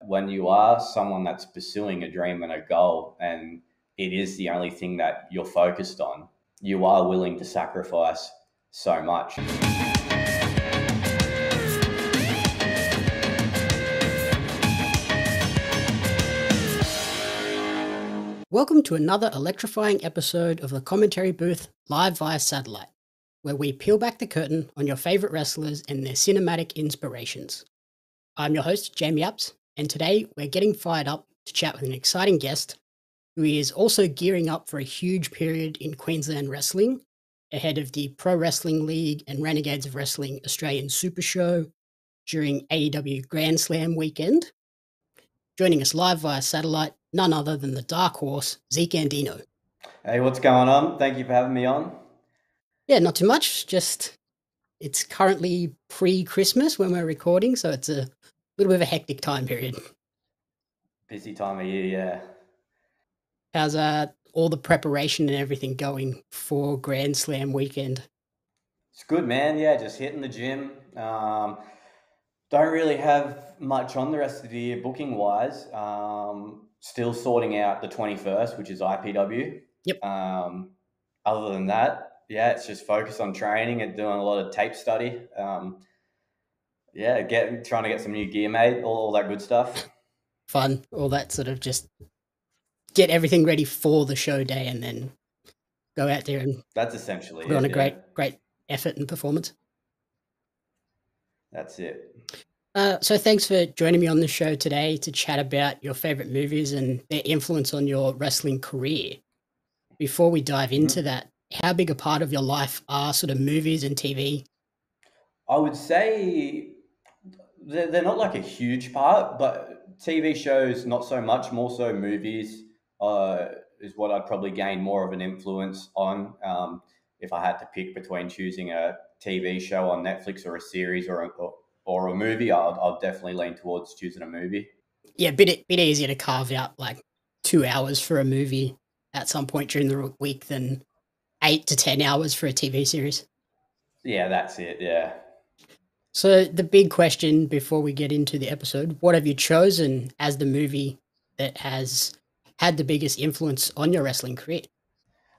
when you are someone that's pursuing a dream and a goal, and it is the only thing that you're focused on, you are willing to sacrifice so much. Welcome to another electrifying episode of the Commentary Booth live via satellite, where we peel back the curtain on your favourite wrestlers and their cinematic inspirations. I'm your host, Jamie Apps, and today we're getting fired up to chat with an exciting guest who is also gearing up for a huge period in Queensland wrestling ahead of the Pro Wrestling League and Renegades of Wrestling Australian Super Show during AEW Grand Slam weekend. Joining us live via satellite, none other than the Dark Horse Zeke Andino. Hey, what's going on? Thank you for having me on. Yeah, not too much. Just it's currently pre-Christmas when we're recording, so it's a little bit of a hectic time period. Busy time of year, yeah. How's all the preparation and everything going for Grand Slam weekend? It's good, man. Yeah, just hitting the gym. Don't really have much on the rest of the year booking wise. Still sorting out the 21st, which is IPW. Yep. Other than that, yeah, it's just focused on training and doing a lot of tape study. Trying to get some new gear made, all that good stuff. Fun, all that sort of just get everything ready for the show day and then go out there and that's essentially put on a great effort and performance. That's it. So thanks for joining me on the show today to chat about your favorite movies and their influence on your wrestling career. Before we dive into that, how big a part of your life are sort of movies and TV? I would say they're not like a huge part, but TV shows not so much. More so, movies is what I'd probably gain more of an influence on. If I had to pick between choosing a TV show on Netflix or a series or a movie, I'll definitely lean towards choosing a movie. Yeah, bit easier to carve out like 2 hours for a movie at some point during the week than 8 to 10 hours for a TV series. Yeah, that's it. Yeah. So the big question before we get into the episode, what have you chosen as the movie that has had the biggest influence on your wrestling career?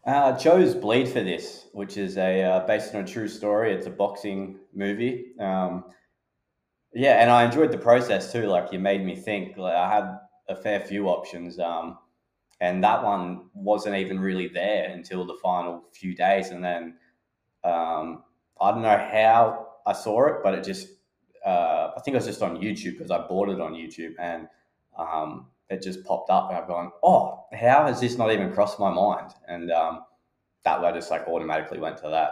I chose Bleed for this, which is based on a true story. It's a boxing movie. Yeah, and I enjoyed the process too. Like, you made me think. Like, I had a fair few options, and that one wasn't even really there until the final few days. And then I don't know how I saw it, but it just I think it was just on YouTube because I bought it on YouTube, and it just popped up, and I've gone, oh, how has this not even crossed my mind? And that way, just like automatically went to that.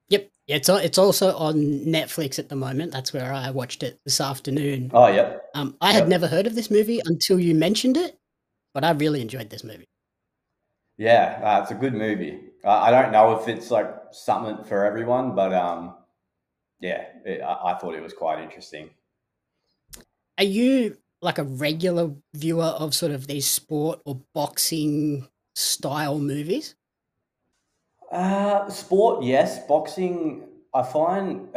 Yep. It's also on Netflix at the moment. That's where I watched it this afternoon. Oh, yep. I had never heard of this movie until you mentioned it, but I really enjoyed this movie. Yeah, it's a good movie. I don't know if it's like something for everyone, but I thought it was quite interesting. Are you like a regular viewer of sort of these sport or boxing style movies? Sport, yes. Boxing, I find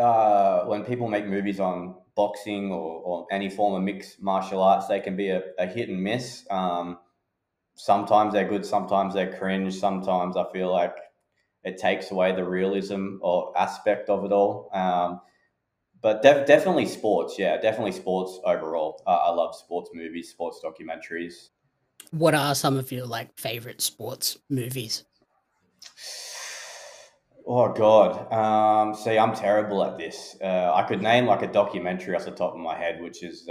when people make movies on boxing or any form of mixed martial arts, they can be a hit and miss. Sometimes they're good, sometimes they're cringe, sometimes I feel like it takes away the realism or aspect of it all. But definitely sports, yeah, definitely sports overall. I love sports movies, sports documentaries. What are some of your like favorite sports movies? Oh God, see, I'm terrible at this. I could name like a documentary off the top of my head, which is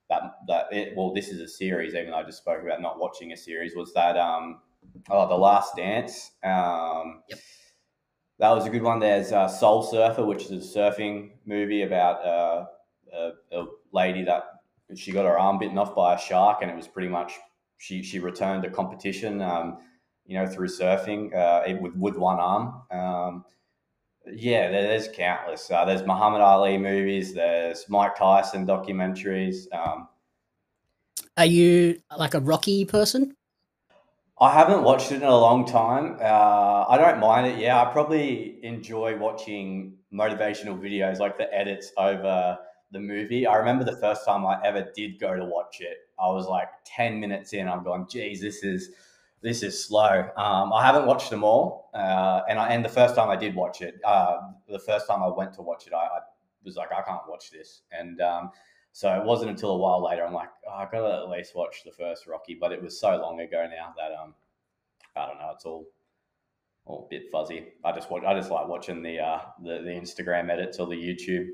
this is a series. Even though I just spoke about not watching a series, was that The Last Dance. Yep. That was a good one. There's Soul Surfer, which is a surfing movie about a lady that she got her arm bitten off by a shark, and it was pretty much she returned to competition, through surfing with one arm. There's countless. There's Muhammad Ali movies. There's Mike Tyson documentaries. Are you like a Rocky person? I haven't watched it in a long time. I don't mind it. Yeah, I probably enjoy watching motivational videos, like the edits over the movie. I remember the first time I ever did go to watch it. I was like 10 minutes in. I'm going, geez, this is slow. I haven't watched them all, and the first time I did watch it, the first time I went to watch it, I was like, I can't watch this, and so it wasn't until a while later I'm like, oh, I gotta at least watch the first Rocky, but it was so long ago now that I don't know, it's all a bit fuzzy. I just like watching the Instagram edits or the YouTube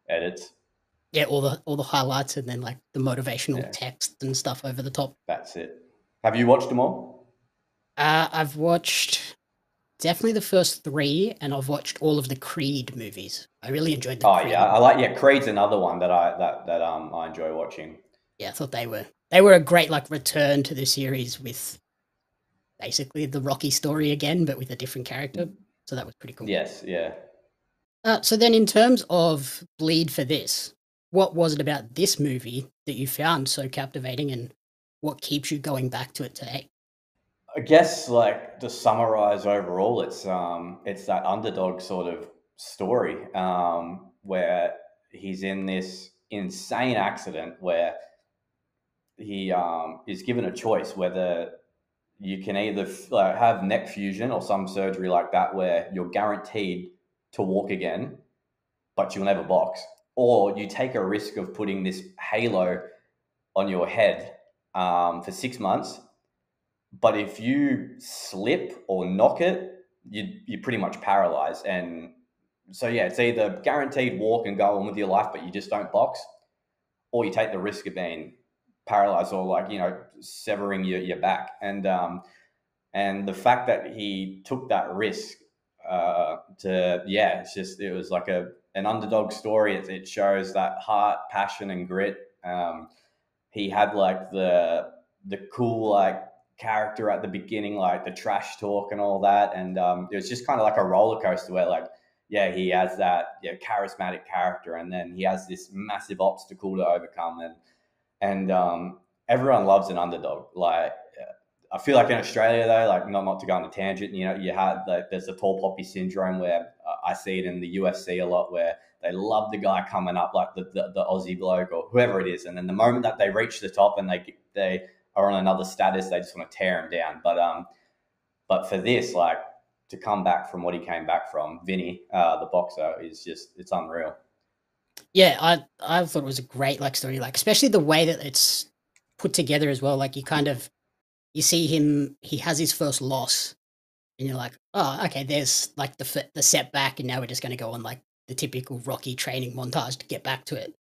edits. Yeah, all the highlights and then like the motivational Yeah, text and stuff over the top. that's it. Have you watched them all? I've watched definitely the first three, and I've watched all of the Creed movies. I really enjoyed the Oh yeah, Creed. I like, yeah. Creed's another one that I enjoy watching. Yeah, I thought they were a great like return to the series with basically the Rocky story again, but with a different character. So that was pretty cool. Yes, yeah. So then, in terms of Bleed for this, what was it about this movie that you found so captivating, and what keeps you going back to it today? I guess like to summarize overall, it's that underdog sort of story where he's in this insane accident where he is given a choice whether you can either have neck fusion or some surgery like that where you're guaranteed to walk again, but you'll never box, or you take a risk of putting this halo on your head for 6 months. But if you slip or knock it, you're pretty much paralyzed. And so, yeah, it's either guaranteed walk and go on with your life, but you just don't box, or you take the risk of being paralyzed or like, severing your back. And the fact that he took that risk it was like an underdog story. It shows that heart, passion, and grit. He had like the cool like character at the beginning, like the trash talk and all that, and it was just kind of like a roller coaster where like, yeah, he has that charismatic character, and then he has this massive obstacle to overcome, and everyone loves an underdog. Like, I feel like in Australia though, like not to go on a tangent, you have there's the tall poppy syndrome where I see it in the UFC a lot, where they love the guy coming up, like the Aussie bloke or whoever it is, and then the moment that they reach the top and they are on another status, they just want to tear him down. But for this, like, to come back from what he came back from, Vinny, the boxer, it's unreal. Yeah, I thought it was a great like story, like especially the way that it's put together as well. Like you see him, he has his first loss, and you're like, oh, okay, there's like the setback, and now we're just going to go on like the typical Rocky training montage to get back to it.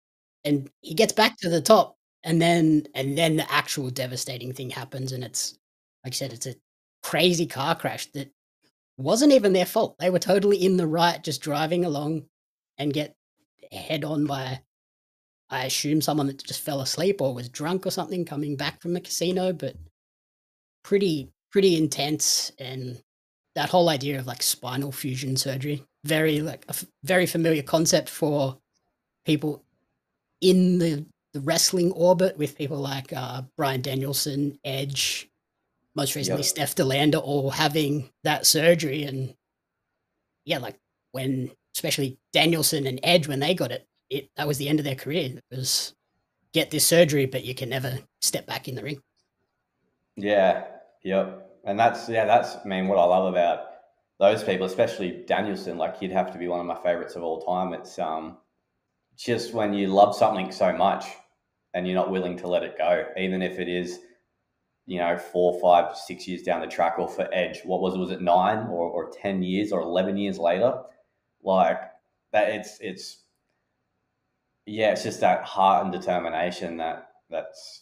And he gets back to the top, and then the actual devastating thing happens, and it's like I said, it's a crazy car crash that wasn't even their fault. They were totally in the right, just driving along, and get head on by, I assume, someone that just fell asleep or was drunk or something coming back from a casino, but pretty intense. And that whole idea of like spinal fusion surgery, very like very familiar concept for people in the wrestling orbit, with people like Bryan Danielson, Edge, most recently Yep. Steph DeLander, all having that surgery. And yeah, like when especially Danielson and Edge, when they got it that was the end of their career. It was get this surgery, but you can never step back in the ring. Yeah. Yep. And that's I mean what I love about those people, especially Danielson. Like, he'd have to be one of my favorites of all time. It's just when you love something so much and you're not willing to let it go, even if it is, 4, 5, 6 years down the track, or for Edge, what was it 9 or 10 years or 11 years later, like that. It's just that heart and determination that's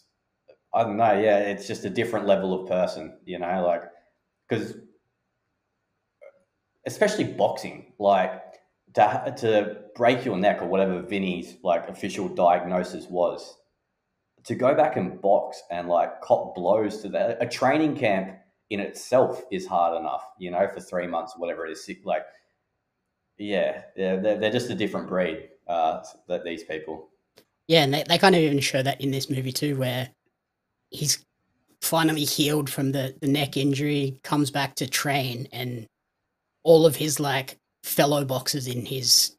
I don't know. Yeah, it's just a different level of person, like, because especially boxing, like to break your neck or whatever Vinny's like official diagnosis was, to go back and box and like cop blows to that. A training camp in itself is hard enough, for 3 months or whatever it is. Like, yeah, they're just a different breed. That these people. Yeah, and they kind of even show that in this movie too, where he's finally healed from the neck injury, comes back to train, and all of his like fellow boxers in his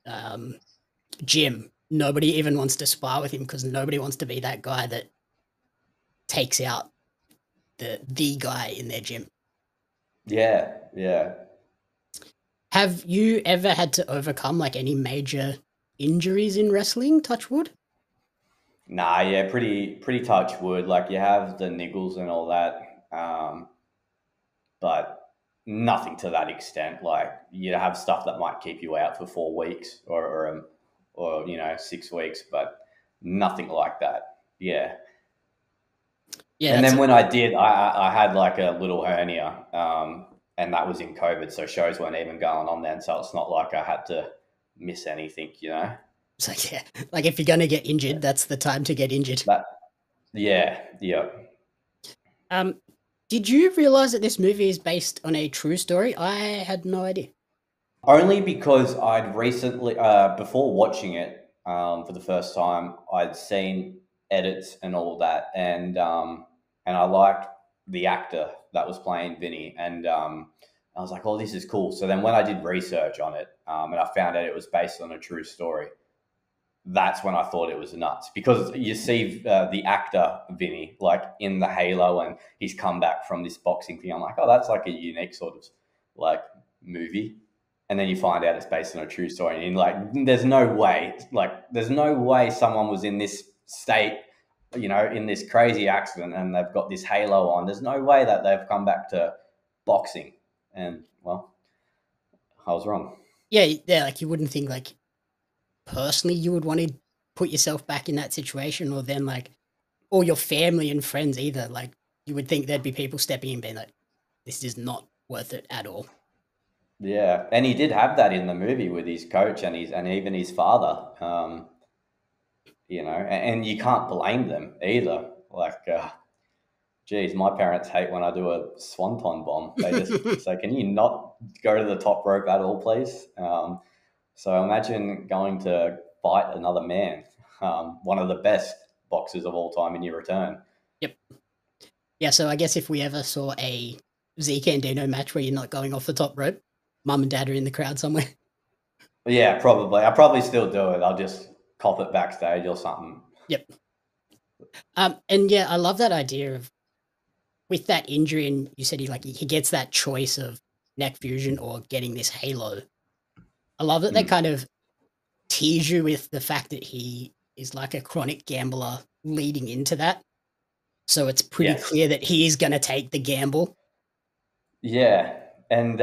gym nobody even wants to spar with him because nobody wants to be that guy that takes out the guy in their gym. Yeah, yeah. Have you ever had to overcome like any major injuries in wrestling? Touch wood. Nah, yeah, pretty touch wood. Like you have the niggles and all that, but nothing to that extent. Like you have stuff that might keep you out for 4 weeks or 6 weeks, but nothing like that. Yeah. Yeah, And that's then when I did, I had like a little hernia, and that was in COVID, so shows weren't even going on then. So it's not like I had to miss anything, you know. it's like yeah, like if you're gonna get injured, that's the time to get injured. That yeah, yeah. Um, did you realize that this movie is based on a true story? I had no idea. Only because I'd recently, before watching it for the first time, I'd seen edits and all that, and I liked the actor that was playing Vinny, and I was like, "Oh, this is cool." So then, when I did research on it, and I found out it was based on a true story, that's when I thought it was nuts because you see the actor Vinny like in the Halo, and he's come back from this boxing thing. I'm like, "Oh, that's like a unique sort of like movie." And then you find out it's based on a true story, and like, there's no way someone was in this state, in this crazy accident, and they've got this halo on. There's no way that they've come back to boxing, and well, I was wrong. Yeah, yeah, like you wouldn't think like personally you would want to put yourself back in that situation, or then like, or your family and friends either. Like you would think there'd be people stepping in, being like, "This is not worth it at all." Yeah, and he did have that in the movie with his coach and even his father. And you can't blame them either. Like, geez, my parents hate when I do a swanton bomb. They just say, "Can you not go to the top rope at all, please?" So imagine going to fight another man, one of the best boxers of all time, in your return. Yep. Yeah, so I guess if we ever saw a Zeke Andino match where you're not going off the top rope, mum and dad are in the crowd somewhere. But yeah, probably. I'll probably still do it. I'll just cop it backstage or something. Yep. And yeah, I love that idea of with that injury, and you said he gets that choice of neck fusion or getting this halo. I love that they Mm. kind of tease you with the fact that he is like a chronic gambler leading into that. So it's pretty Yes. clear that he's going to take the gamble. Yeah, and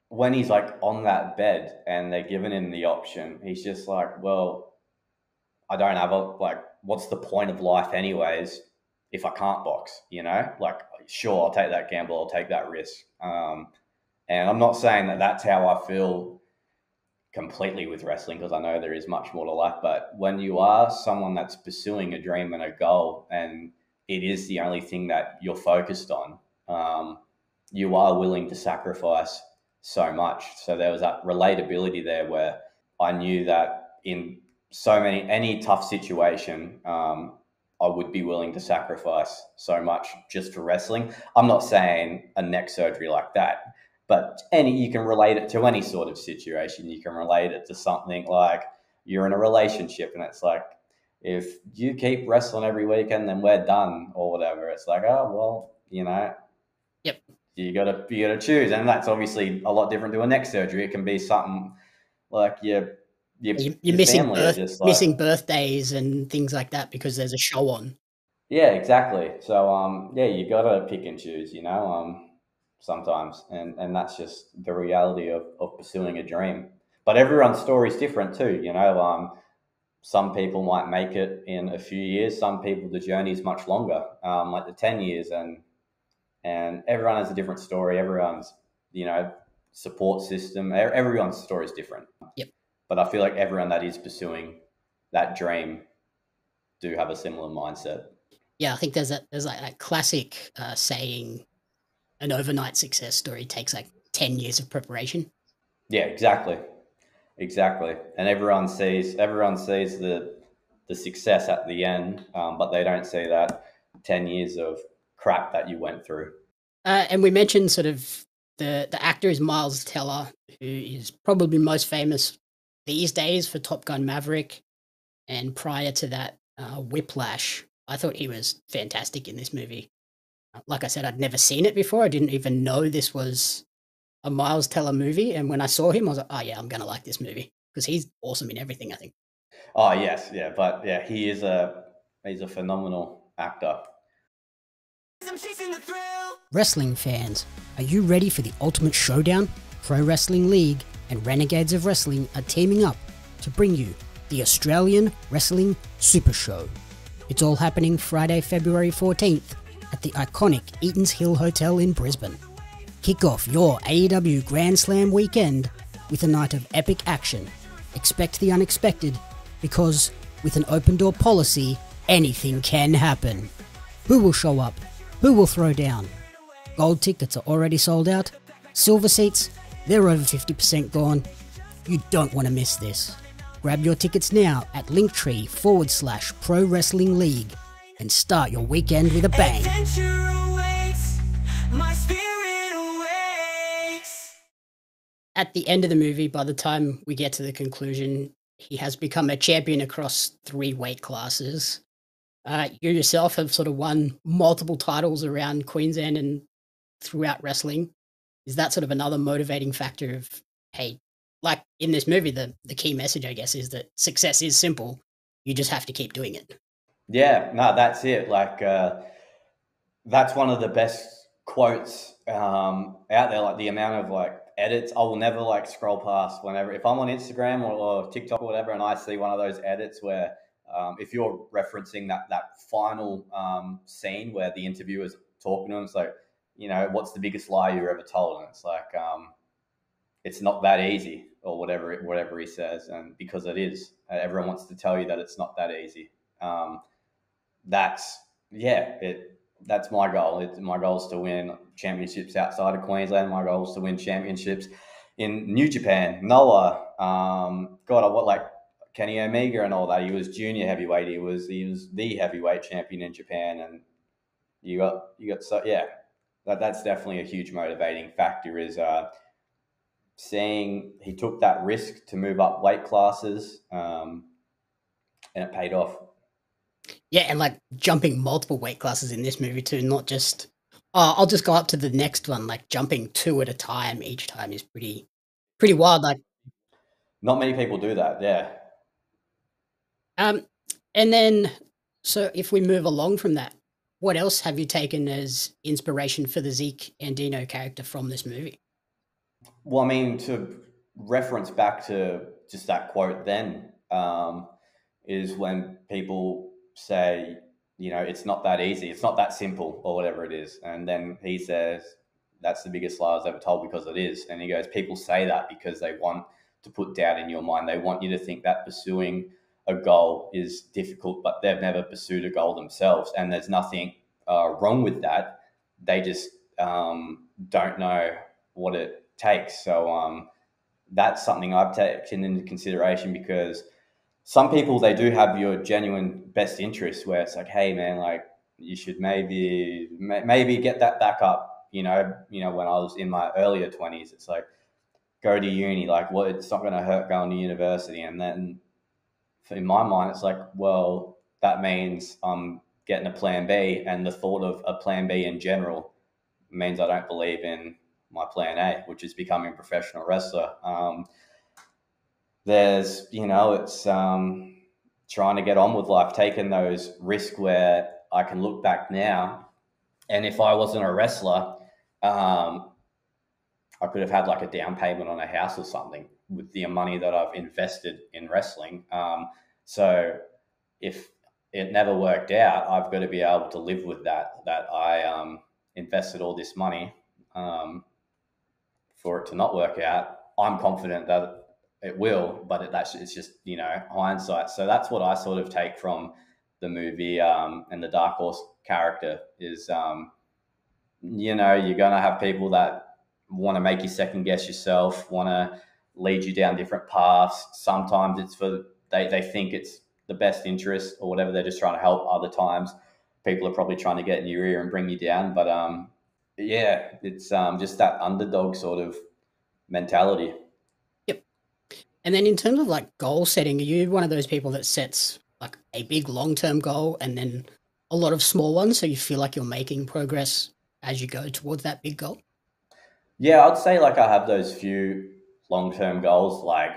when he's like on that bed and they're giving him the option, he's just like, "Well, I don't have a like. What's the point of life, anyways? If I can't box, like, sure, I'll take that gamble, I'll take that risk." And I'm not saying that that's how I feel completely with wrestling because I know there is much more to life. But when you are someone that's pursuing a dream and a goal, and it is the only thing that you're focused on, you are willing to sacrifice so much. So there was that relatability there where I knew that in any tough situation, I would be willing to sacrifice so much just for wrestling. I'm not saying a neck surgery like that, but you can relate it to any sort of situation. You can relate it to something like you're in a relationship and it's like, if you keep wrestling every weekend, then we're done or whatever. It's like, oh, well, Yep. you gotta choose. And that's obviously a lot different to a neck surgery. It can be something like You're your family are just like, missing birthdays and things like that because there's a show on. yeah, exactly. So yeah, you gotta pick and choose, sometimes, and that's just the reality of pursuing a dream. But everyone's story is different too, some people might make it in a few years. Some people, the journey is much longer, like the 10 years, and everyone has a different story. Everyone's, support system. Everyone's story is different. Yep. But I feel like everyone that is pursuing that dream do have a similar mindset. Yeah, I think there's like that classic saying, an overnight success story takes like 10 years of preparation. Yeah, exactly. And everyone sees the success at the end, but they don't see that 10 years of crap that you went through. And we mentioned sort of the actor is Miles Teller, who is probably most famous these days for Top Gun Maverick. And prior to that, Whiplash. I thought he was fantastic in this movie. Like I said, I'd never seen it before. I didn't even know this was a Miles Teller movie. And when I saw him, I was like, oh, yeah, I'm going to like this movie because he's awesome in everything, I think. Oh yes, yeah, but yeah, he's a phenomenal actor. Wrestling fans, are you ready for the ultimate showdown? Pro Wrestling League and Renegades of Wrestling are teaming up to bring you the Australian Wrestling Super Show. It's all happening Friday, February 14th at the iconic Eaton's Hill Hotel in Brisbane. Kick off your AEW Grand Slam weekend with a night of epic action. Expect the unexpected, because with an open door policy, anything can happen. Who will show up? Who will throw down? Gold tickets are already sold out. Silver seats, they're over 50% gone. You don't want to miss this. Grab your tickets now at linktree/Pro Wrestling League and start your weekend with a bang. At the end of the movie, by the time we get to the conclusion, he has become a champion across 3 weight classes. You yourself have sort of won multiple titles around Queensland and throughout wrestling. Is that sort of another motivating factor of, hey, like in this movie, the key message, I guess, is that success is simple. You just have to keep doing it. Yeah, no, that's it. That's one of the best quotes out there. Like the amount of like edits, I will never like scroll past whenever if I'm on Instagram or TikTok or whatever, and I see one of those edits where if you're referencing that final scene where the interviewer's talking to him, it's like, what's the biggest lie you ever told? And it's like, it's not that easy, or whatever he says, and because it is, everyone wants to tell you that it's not that easy. That's yeah, that's my goal. My goal is to win championships outside of Queensland. My goal is to win championships in New Japan, Noah. God, what like Kenny Omega and all that. He was junior heavyweight. He was the heavyweight champion in Japan, and you got so yeah. That's definitely a huge motivating factor. Is seeing he took that risk to move up weight classes, and it paid off. Yeah, and like jumping multiple weight classes in this movie too, not just, oh, I'll just go up to the next one. Like jumping 2 at a time each time is pretty wild. Like, Not many people do that. Yeah. um, and then so if we move along from that, what else have you taken as inspiration for the Zeke Andino character from this movie? Well, I mean, to reference back to just that quote, then is when people say, it's not that easy, it's not that simple, or whatever it is, and then he says, "That's the biggest lie I was ever told because it is." And he goes, "People say that because they want to put doubt in your mind. They want you to think that pursuing a goal is difficult, but they've never pursued a goal themselves, and there's nothing wrong with that. They just don't know what it takes." So that's something I've taken into consideration, because some people, they do have your genuine best interest, where it's like, hey man, like you should maybe get that back up. When I was in my earlier 20s, it's like, go to uni, like what, it's not going to hurt going to university. And then in my mind, it's like, well, that means I'm getting a plan B, and the thought of a plan B in general means I don't believe in my plan A, which is becoming a professional wrestler. It's trying to get on with life, taking those risks where I can look back now, and if I wasn't a wrestler, I could have had like a down payment on a house or something with the money that I've invested in wrestling. So if it never worked out, I've got to be able to live with that I invested all this money for it to not work out. I'm confident that it will, but it's just hindsight. So that's what I sort of take from the movie, and the Dark Horse character is you're gonna have people that want to make you second guess yourself, want to lead you down different paths. Sometimes it's for they think it's the best interest or whatever, they're just trying to help. Other times people are probably trying to get in your ear and bring you down. But yeah, it's just that underdog sort of mentality. Yep. And then in terms of like goal setting, are you one of those people that sets like a big long-term goal and then a lot of small ones, so you feel like you're making progress as you go towards that big goal? Yeah, I'd say like I have those few long term goals, like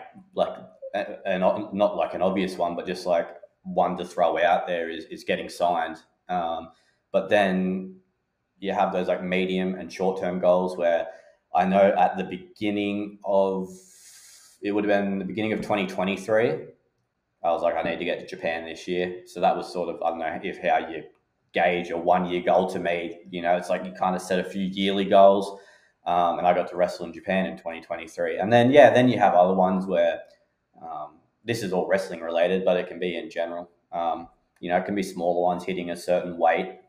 and not like an obvious one, but just like one to throw out there is getting signed. Um, but then you have those like medium and short term goals where I know at the beginning of it would have been the beginning of 2023. I was like, I need to get to Japan this year. So that was sort of, I don't know if how you gauge a 1 year goal to me. You know, it's like you kind of set a few yearly goals. And I got to wrestle in Japan in 2023. And then, yeah, then you have other ones where this is all wrestling related, but it can be in general. You know, it can be smaller ones hitting a certain weight,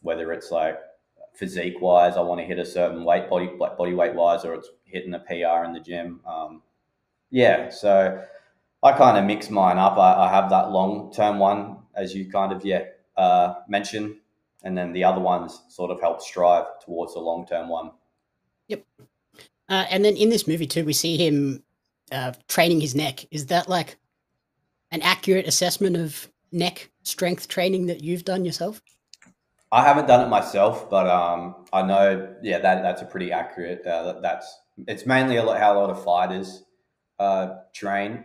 whether it's like physique wise, I want to hit a certain weight, body weight wise, or it's hitting a PR in the gym. Yeah, so I kind of mix mine up. I have that long term one, as you kind of mentioned, and then the other ones sort of help strive towards the long term one. Yep. And then in this movie too, we see him training his neck. Is that like an accurate assessment of neck strength training that you've done yourself? I haven't done it myself, but I know, yeah, that's a pretty accurate. That's it's mainly how a lot of fighters train.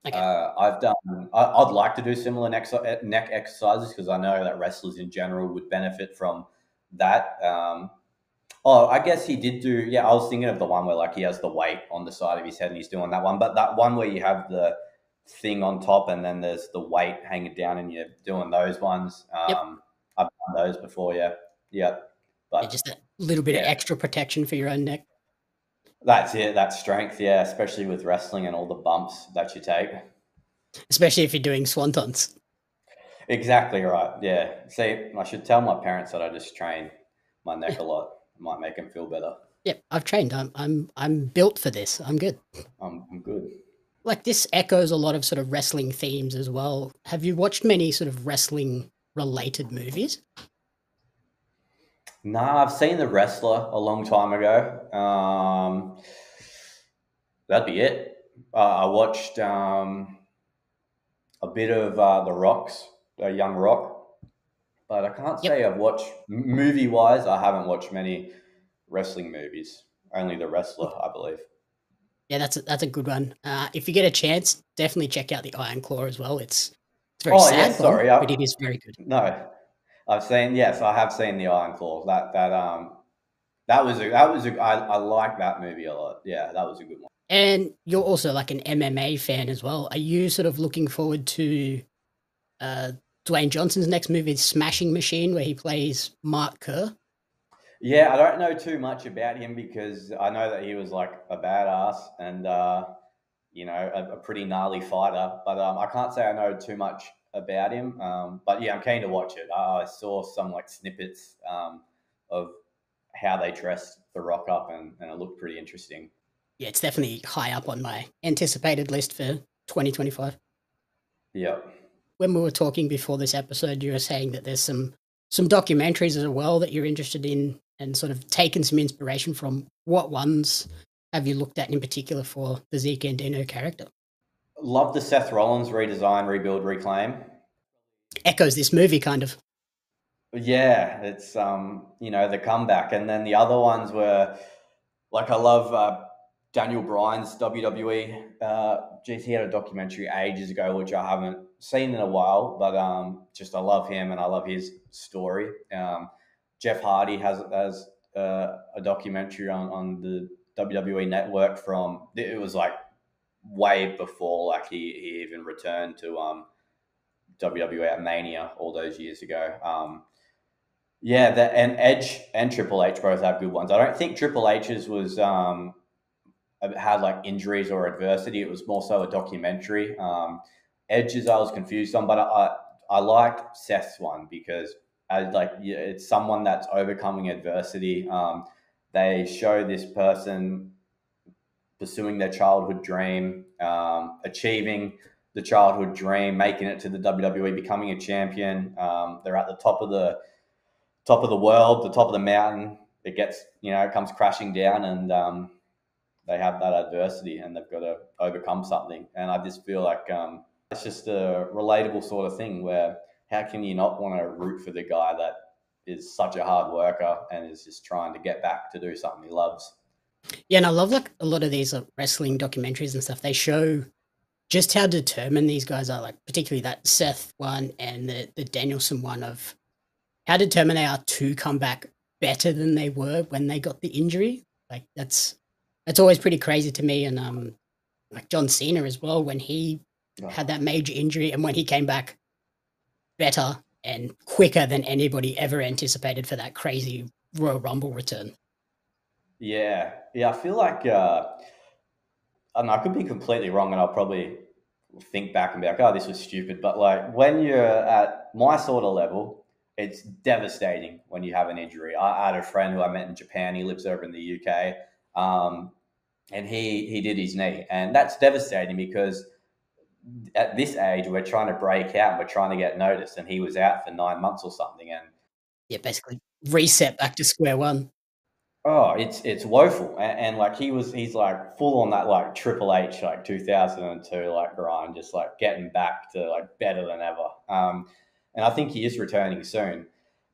Okay. I've done. I'd like to do similar neck exercises because I know that wrestlers in general would benefit from that. Oh, I guess he did do. Yeah, I was thinking of the one where like he has the weight on the side of his head and he's doing that one. But that one where you have the thing on top and then there's the weight hanging down and you're doing those ones. Yep. I've done those before. Yeah, yeah. Yeah, But just a little bit of yeah, extra protection for your own neck, that's it. That's strength. Yeah, especially with wrestling and all the bumps that you take. especially if you're doing swantons. Exactly right. Yeah. See, I should tell my parents that I just train my neck a lot. It might make them feel better. Yep, I've trained. I'm built for this. I'm good. I'm good. Like this echoes a lot of sort of wrestling themes as well. Have you watched many sort of wrestling related movies? Nah, I've seen The Wrestler a long time ago. That'd be it. I watched a bit of The Rock's, Young Rock, but I can't Yep. say I've watched movie wise. I haven't watched many wrestling movies. Only The Wrestler, I believe. Yeah, that's a good one. If you get a chance, definitely check out the Iron Claw as well. It's a very Oh sad yes, one, sorry. but it is very good. No, I've seen. Yes, I have seen the Iron Claw. That was a. I like that movie a lot. Yeah, that was a good one. And you're also like an MMA fan as well. Are you sort of looking forward to uh, Dwayne Johnson's next movie, Smashing Machine, where he plays Mark Kerr? Yeah, I don't know too much about him because I know that he was like a badass and you know a pretty gnarly fighter, but I can't say I know too much about him. But yeah, I'm keen to watch it. I saw some like snippets of how they dressed The Rock up, and it looked pretty interesting. Yeah, it's definitely high up on my anticipated list for 2025. Yeah. When we were talking before this episode, you were saying that there's some documentaries as well that you're interested in and sort of taken some inspiration from. What ones have you looked at in particular for the Zeke Andino character? Love the Seth Rollins redesign, rebuild, reclaim. Echoes this movie kind of. Yeah, it's you know, the comeback, and then the other ones were like I love Daniel Bryan's WWE. Geez, he had a documentary ages ago which I haven't seen in a while, but just I love him and I love his story. Jeff Hardy has a documentary on the WWE network from it was like way before like he even returned to WWE at Mania all those years ago. Yeah, and Edge and Triple H both have good ones. I don't think Triple H's was had like injuries or adversity. It was more so a documentary. Edge's I was confused on, but I liked Seth's one because like yeah, it's someone that's overcoming adversity. They show this person pursuing their childhood dream, achieving the childhood dream, making it to the WWE, becoming a champion. They're at the top of the world, the top of the mountain. It gets, you know, it comes crashing down, and they have that adversity, and they've got to overcome something. And I just feel like It's just a relatable sort of thing where how can you not want to root for the guy that is such a hard worker and is just trying to get back to do something he loves? Yeah, and I love like a lot of these wrestling documentaries and stuff. They show just how determined these guys are, like particularly that Seth one and the Danielson one, of how determined they are to come back better than they were when they got the injury. Like that's always pretty crazy to me. And like John Cena as well, when he had Oh, that major injury and when he came back better and quicker than anybody ever anticipated for that crazy Royal Rumble return. yeah, yeah. I feel like I don't know, I could be completely wrong, and I'll probably think back and be like, "Oh, this was stupid." But like when you're at my sort of level, it's devastating when you have an injury. I had a friend who I met in Japan. He lives over in the UK, um, and he did his knee, and that's devastating because at this age we're trying to break out, and we're trying to get noticed, and he was out for 9 months or something, and Yeah, basically reset back to square one. oh, it's woeful, and like he's like full on that like Triple H like 2002 like grind, just like getting back to like better than ever. And I think he is returning soon,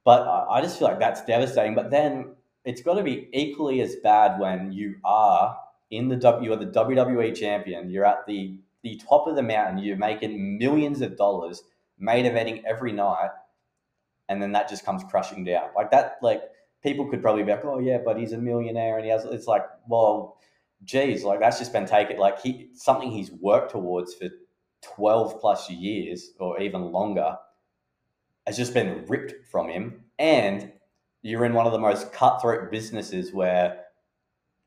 but I just feel like that's devastating. But then it's got to be equally as bad when you are in the you are the WWE champion, you're at the top of the mountain, you're making millions of dollars, main eventing every night, and then that just comes crushing down like that. Like people could probably be like, oh yeah, but he's a millionaire and he has. It's like, well, geez, like that's just been taken. Like he something he's worked towards for 12 plus years or even longer has just been ripped from him, and you're in one of the most cutthroat businesses where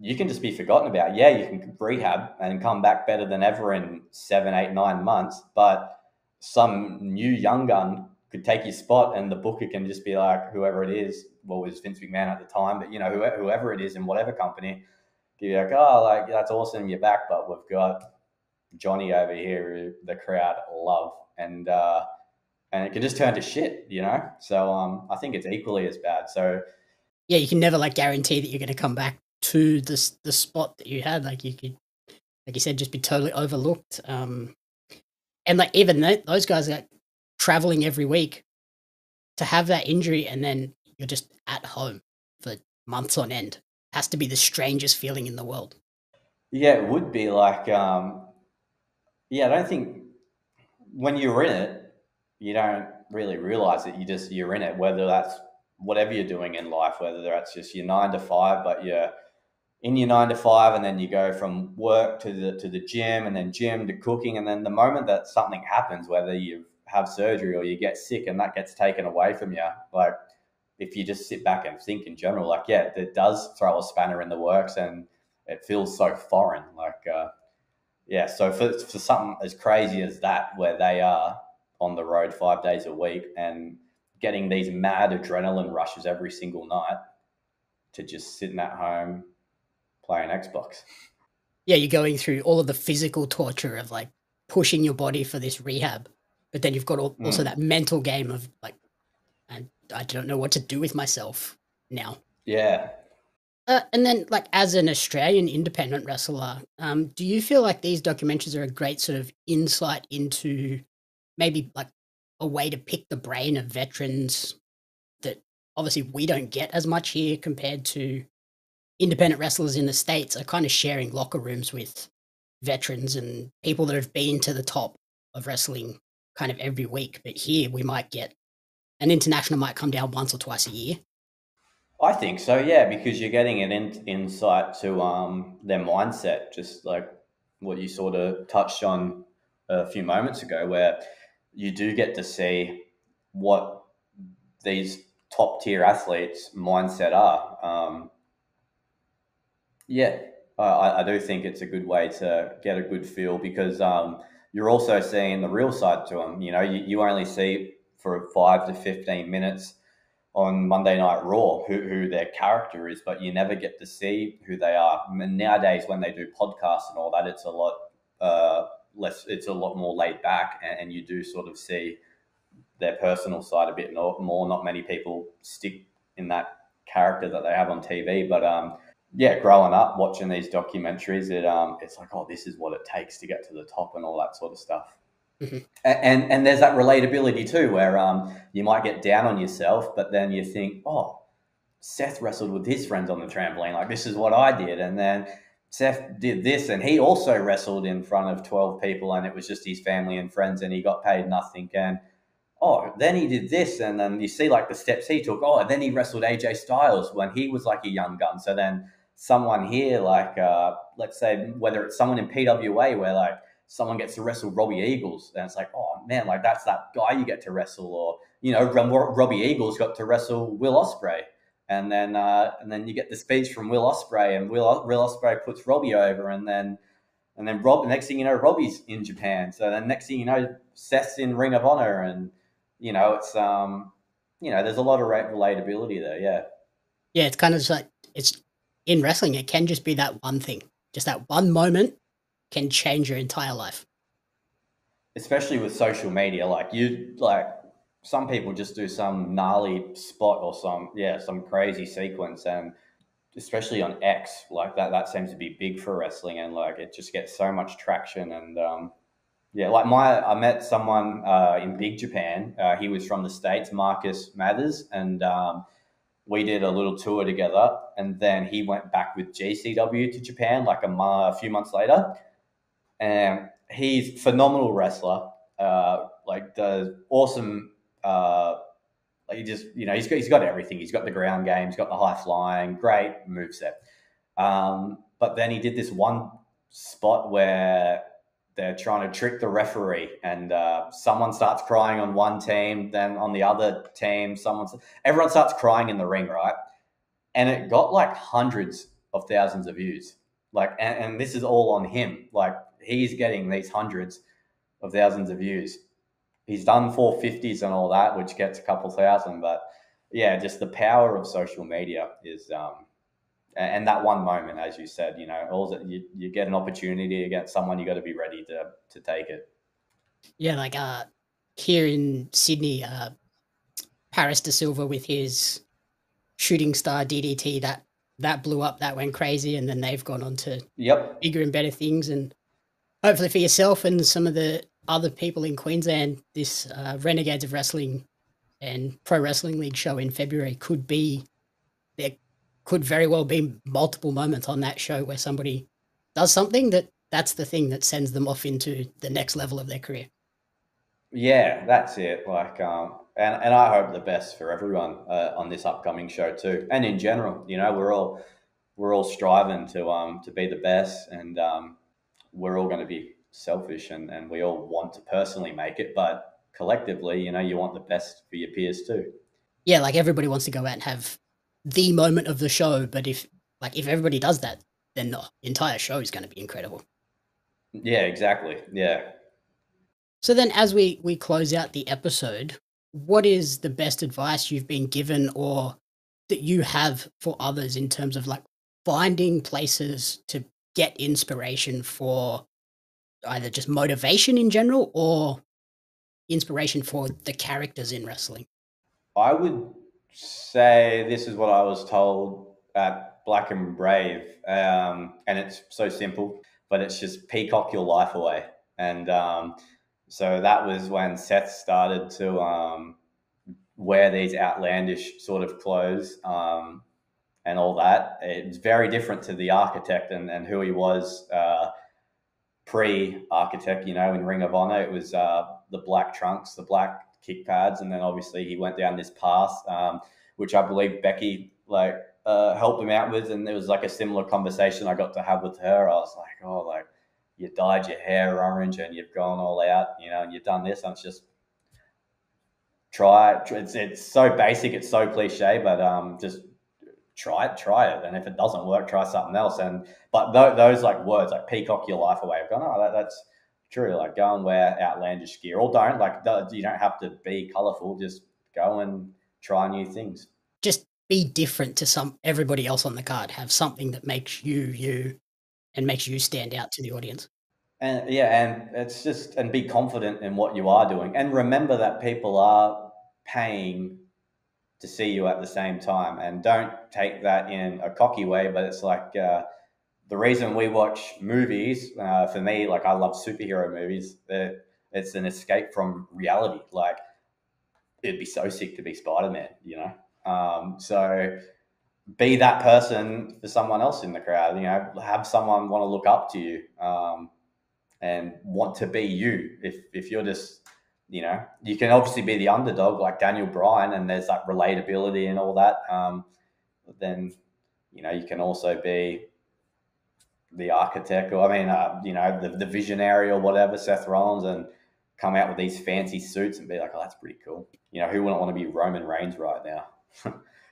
you can just be forgotten about. Yeah, you can rehab and come back better than ever in 7, 8, 9 months, but some new young gun could take your spot, and the booker can just be like, whoever it is, well, it was Vince McMahon at the time, but you know, whoever it is in whatever company, be like, oh, like that's awesome, you're back, but we've got Johnny over here who the crowd love, and it can just turn to shit, you know. So I think it's equally as bad. So Yeah, you can never like guarantee that you're going to come back to the spot that you had. Like you could, like you said, just be totally overlooked. And like even those guys are like traveling every week to have that injury, and then you're just at home for months on end. Has to be the strangest feeling in the world. yeah, it would be like yeah, I don't think when you're in it, you don't really realize it. You're in it, whether that's whatever you're doing in life, whether that's just your 9 to 5, but you're in your 9 to 5, and then you go from work to the gym, and then gym to cooking, and then the moment that something happens, whether you have surgery or you get sick, and that gets taken away from you, like if you just sit back and think in general, like yeah, it does throw a spanner in the works, and it feels so foreign, like. Yeah, so for something as crazy as that, where they are on the road 5 days a week and getting these mad adrenaline rushes every single night to just sitting at home playing Xbox. Yeah, you're going through all of the physical torture of like pushing your body for this rehab, but then you've got also Mm. that mental game of like, I don't know what to do with myself now. Yeah. And then, like, as an Australian independent wrestler, do you feel like these documentaries are a great sort of insight into maybe like a way to pick the brain of veterans that obviously we don't get as much here compared to independent wrestlers in the States are kind of sharing locker rooms with veterans and people that have been to the top of wrestling kind of every week. But here we might get an international might come down once or twice a year. I think so, yeah, because you're getting an insight to their mindset, just like what you sort of touched on a few moments ago, where you do get to see what these top tier athletes' mindset are. Yeah, I do think it's a good way to get a good feel because you're also seeing the real side to them. You know, you only see for 5 to 15 minutes on Monday Night Raw who their character is, but you never get to see who they are. And nowadays, when they do podcasts and all that, it's a lot less. It's a lot more laid back, and you do sort of see their personal side a bit more. Not many people stick in that character that they have on TV, but yeah, growing up watching these documentaries, it's like, oh, this is what it takes to get to the top and all that sort of stuff. Mhm. And there's that relatability too, where you might get down on yourself, but then you think, oh, Seth wrestled with his friends on the trampoline. Like, this is what I did. And then Seth did this, and he also wrestled in front of 12 people, and it was just his family and friends, and he got paid nothing. And oh, then he did this, and then you see like the steps he took. Oh, and then he wrestled AJ Styles when he was like a young gun. So then someone here, like let's say whether it's someone in PWA where like someone gets to wrestle Robbie Eagles, and it's like, oh man, like that's that guy you get to wrestle, or Robbie Eagles got to wrestle Will Ospreay. And then you get the speech from Will Ospreay, and Will Ospreay puts Robbie over, and then Rob. Next thing you know, Robbie's in Japan. So then next thing you know, Seth's in Ring of Honor, and it's there's a lot of relatability there. Yeah, Yeah, it's kind of just like it's in wrestling. It can just be that one thing, just that one moment can change your entire life. especially with social media, like some people just do some gnarly spot or some crazy sequence, and especially on X, like that seems to be big for wrestling, and like it just gets so much traction. And yeah, like I met someone in Big Japan. He was from the States, Marcus Mathers, and we did a little tour together. And then he went back with GCW to Japan like a few months later. And he's a phenomenal wrestler. Like does awesome. Like he just he's got everything. He's got the ground game. He's got the high flying. Great moveset. But then he did this one spot where they're trying to trick the referee, and someone starts crying on one team, then on the other team, everyone starts crying in the ring, right? And it got like hundreds of thousands of views. Like, and this is all on him. Like, he's getting these hundreds of thousands of views. He's done 450s and all that, which gets a couple thousand. But yeah, just the power of social media is and that one moment, as you said, you get an opportunity against someone, you got to be ready to take it. Yeah, like here in Sydney, Paris de Silva with his shooting star DDT that blew up, that went crazy, and then they've gone on to Yep. bigger and better things. And hopefully for yourself and some of the other people in Queensland, this Renegades of Wrestling and Pro Wrestling League show in February there could very well be multiple moments on that show where somebody does something that's the thing that sends them off into the next level of their career. Yeah, that's it. Like, and I hope the best for everyone on this upcoming show too, and in general. We're all striving to be the best, and we're all going to be selfish, and we all want to personally make it, but collectively, you want the best for your peers too. Yeah, like everybody wants to go out and have the moment of the show, but if everybody does that, then the entire show is going to be incredible. Yeah, exactly. Yeah. So then as we close out the episode, what is the best advice you've been given or that you have for others in terms of like finding places to get inspiration for either just motivation in general or inspiration for the characters in wrestling? I would say this is what I was told at Black and Brave, and it's so simple, but it's just peacock your life away. And so that was when Seth started to wear these outlandish sort of clothes and all that. It's very different to the architect and who he was pre-architect. In Ring of Honor, it was the black trunks, the black kick pads, and then obviously he went down this path, which I believe Becky helped him out with, and it was like a similar conversation I got to have with her. I was like, oh, like you dyed your hair orange and you've gone all out, and you've done this, and it's just try it. It's so basic, it's so cliche, but just try it, and if it doesn't work, try something else. And but those like words like peacock your life away, I've gone, oh, that's true. Like, go and wear outlandish gear, or don't. Like, you don't have to be colorful, just go and try new things. Just be different to some everybody else on the card. Have something that makes you you and makes you stand out to the audience. And yeah, and it's just, and be confident in what you are doing, and remember that people are paying to see you at the same time, and don't take that in a cocky way, but it's like the reason we watch movies, for me, like I love superhero movies. It's an escape from reality. Like it'd be so sick to be Spider-Man, you know. So be that person for someone else in the crowd. You know, have someone want to look up to you and want to be you. If you're just, you know, you can obviously be the underdog like Daniel Bryan, and there's like relatability and all that. But then, you know, you can also be the architect, or I mean, you know, the visionary or whatever, Seth Rollins, and come out with these fancy suits and be like, oh, that's pretty cool. You know, who wouldn't want to be Roman Reigns right now?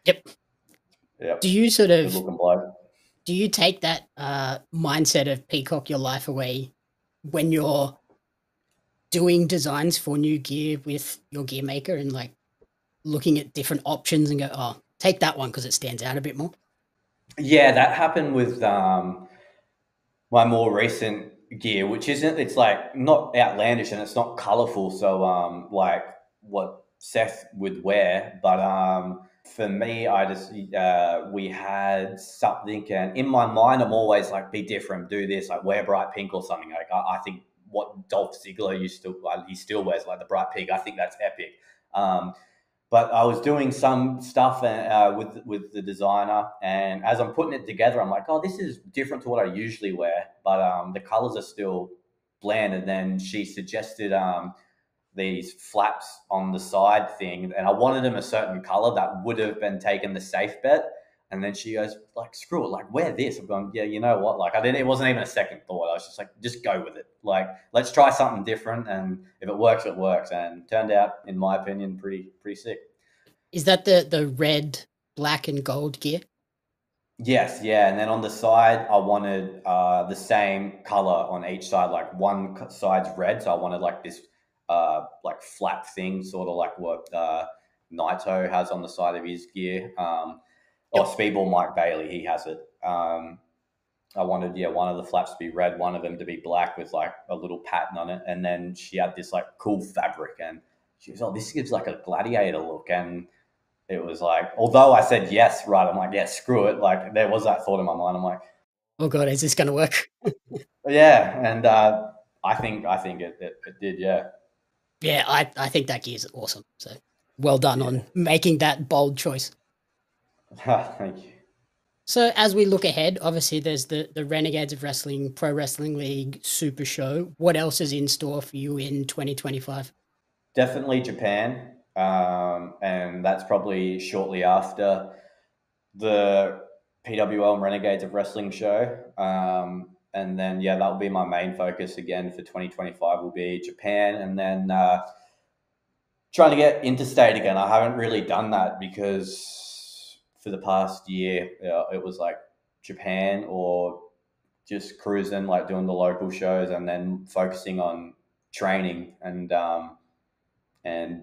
Yep. Do Yep, you sort good of looking bloke. do you take that mindset of peacock your life away when you're doing designs for new gear with your gear maker and like looking at different options and go, oh, take that one because it stands out a bit more? Yeah, that happened with my more recent gear, which isn't, it's like not outlandish and it's not colorful. So, like what Seth would wear, but for me, I just we had something, and in my mind, I'm always like, be different, do this, like wear bright pink or something. Like I think what Dolph Ziggler used to, he still wears like the bright pink. I think that's epic. Um, but I was doing some stuff with the designer, and as I'm putting it together, I'm like, oh, this is different to what I usually wear, but the colors are still bland. And then she suggested these flaps on the side thing, and I wanted them a certain color that would have been taken the safe bet. And then she goes, like, screw it, like wear this. I'm going, yeah, you know what? Like I didn't. It wasn't even a second thought. I was just like, just go with it. Like let's try something different, and if it works, it works. And turned out, in my opinion, pretty sick. Is that the red, black, and gold gear? Yes, yeah, and then on the side, I wanted the same color on each side. Like one side's red, so I wanted like this like flap thing, sort of like what Naito has on the side of his gear. Or Yep. Speedball Mike Bailey, he has it. I wanted, yeah, one of the flaps to be red, one of them to be black with like a little pattern on it, and then she had this like cool fabric, and she was, oh, this gives like a gladiator look, and it was like, although I said yes, right, I'm like, yeah, screw it. Like there was that thought in my mind. I'm like, Oh god, is this going to work? yeah, and I think it did, yeah. Yeah, I think that gear is awesome. So well done Yeah. on making that bold choice. Thank you. So as we look ahead, obviously there's the Renegades of Wrestling Pro Wrestling League Super Show. What else is in store for you in 2025? Definitely Japan, and that's probably shortly after the PWL and Renegades of Wrestling show. And then, yeah, that will be my main focus again for 2025 will be Japan. And then trying to get interstate again. I haven't really done that because for the past year, it was like Japan or just cruising, like doing the local shows and then focusing on training and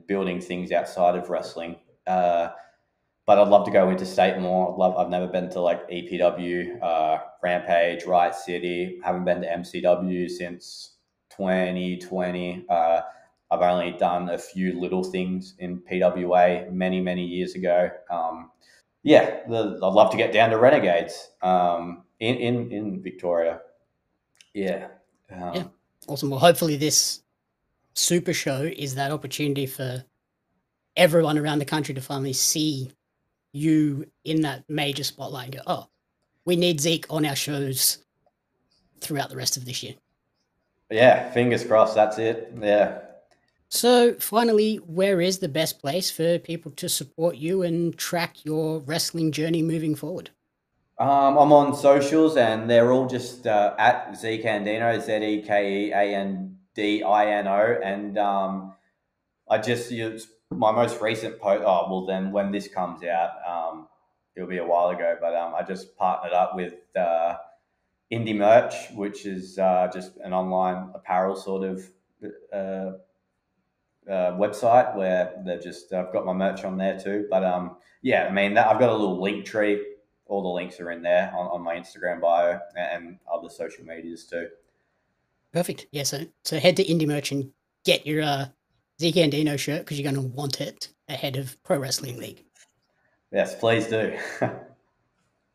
building things outside of wrestling. But I'd love to go into state more. I've never been to like EPW, Rampage, Riot City. Haven't been to MCW since 2020. I've only done a few little things in PWA many years ago. Yeah, I'd love to get down to Renegades in Victoria. Yeah. Yeah, Um, awesome. Well, hopefully this Super Show is that opportunity for everyone around the country to finally see you in that major spotlight and go, oh, we need Zeke on our shows throughout the rest of this year. yeah, fingers crossed. That's it. Yeah. So, finally, where is the best place for people to support you and track your wrestling journey moving forward? I'm on socials and they're all just at Zeke Andino, Zekeandino. And I just use my most recent post. Oh, well, then when this comes out, it'll be a while ago, but I just partnered up with Indie Merch, which is just an online apparel sort of uh, website where they've just I've got my merch on there too. But yeah, I mean I've got a little link tree. All the links are in there on my Instagram bio and other social medias too. Perfect. Yeah, so head to Indie Merch and get your Zeke Andino shirt because you're going to want it ahead of Pro Wrestling League. Yes, please do.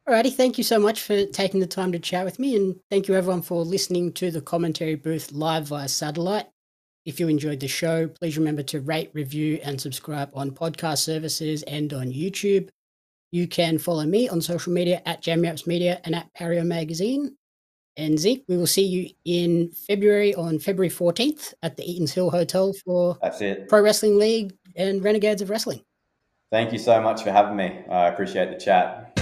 Alrighty, thank you so much for taking the time to chat with me, and thank you everyone for listening to the commentary booth live via satellite. If you enjoyed the show, please remember to rate, review, and subscribe on podcast services and on YouTube. You can follow me on social media at Jamraps Media and at Pario Magazine. And Zeke, we will see you in February on February 14th at the Eaton's Hill Hotel for That's it. Pro Wrestling League and Renegades of Wrestling. Thank you so much for having me. I appreciate the chat.